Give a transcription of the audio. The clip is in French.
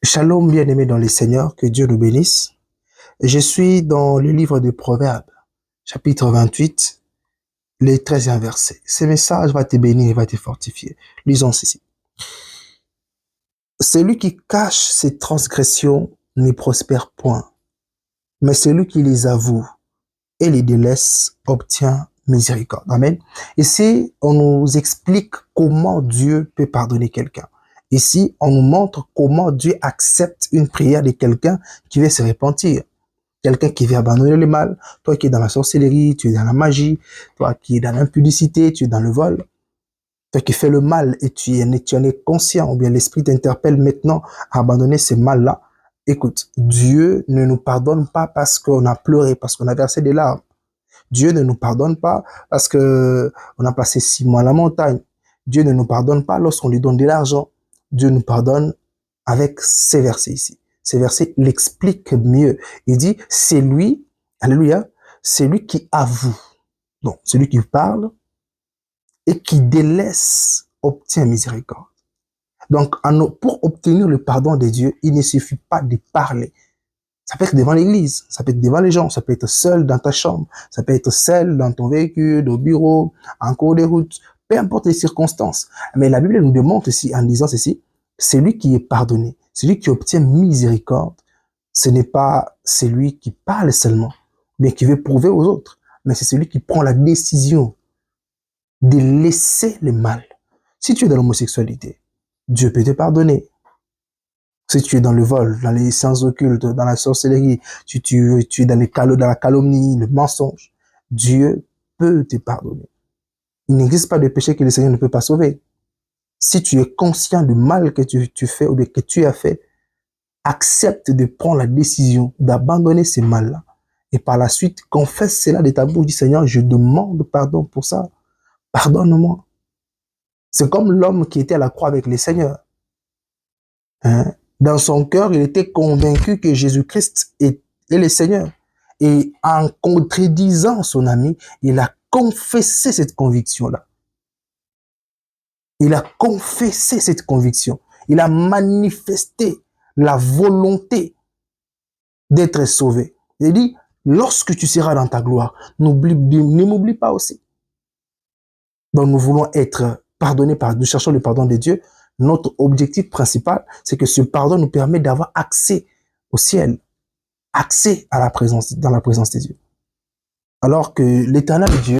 Shalom, bien-aimés dans les Seigneurs, que Dieu nous bénisse. Je suis dans le livre de Proverbes, chapitre 28, les 13e versets. Ce message va te bénir et va te fortifier. Lisons ceci. Celui qui cache ses transgressions ne prospère point, mais celui qui les avoue et les délaisse obtient miséricorde. Amen. Ici, on nous explique comment Dieu peut pardonner quelqu'un. Ici, on nous montre comment Dieu accepte une prière de quelqu'un qui veut se repentir. Quelqu'un qui veut abandonner le mal, toi qui es dans la sorcellerie, tu es dans la magie, toi qui es dans l'impudicité, tu es dans le vol, toi qui fais le mal et tu en es conscient, ou bien l'esprit t'interpelle maintenant à abandonner ce mal-là. Écoute, Dieu ne nous pardonne pas parce qu'on a pleuré, parce qu'on a versé des larmes. Dieu ne nous pardonne pas parce que on a passé 6 mois à la montagne. Dieu ne nous pardonne pas lorsqu'on lui donne de l'argent. Dieu nous pardonne avec ces versets ici. Ces versets l'expliquent mieux. Il dit, c'est lui, alléluia, c'est lui qui avoue. Donc, celui qui parle et qui délaisse obtient miséricorde. Donc, pour obtenir le pardon de Dieu, il ne suffit pas de parler. Ça peut être devant l'église, ça peut être devant les gens, ça peut être seul dans ta chambre, ça peut être seul dans ton véhicule, au bureau, en cours de route, peu importe les circonstances. Mais la Bible nous démontre ici, en disant ceci, celui qui est pardonné, celui qui obtient miséricorde, ce n'est pas celui qui parle seulement, mais qui veut prouver aux autres, mais c'est celui qui prend la décision de laisser le mal. Si tu es dans l'homosexualité, Dieu peut te pardonner. Si tu es dans le vol, dans les sciences occultes, dans la sorcellerie, si tu es dans la calomnie, le mensonge, Dieu peut te pardonner. Il n'existe pas de péché que le Seigneur ne peut pas sauver. Si tu es conscient du mal que tu fais ou bien que tu as fait, accepte de prendre la décision d'abandonner ce mal-là. Et par la suite, confesse cela de ta bouche, dis Seigneur, je demande pardon pour ça. Pardonne-moi. C'est comme l'homme qui était à la croix avec le Seigneur. Hein? Dans son cœur, il était convaincu que Jésus-Christ est le Seigneur. Et en contredisant son ami, il a confessé cette conviction-là. Il a confessé cette conviction. Il a manifesté la volonté d'être sauvé. Il dit, lorsque tu seras dans ta gloire, ne m'oublie pas aussi. Donc nous voulons être pardonnés nous cherchons le pardon de Dieu. Notre objectif principal, c'est que ce pardon nous permet d'avoir accès au ciel, accès à dans la présence de Dieu. Alors que l'Éternel Dieu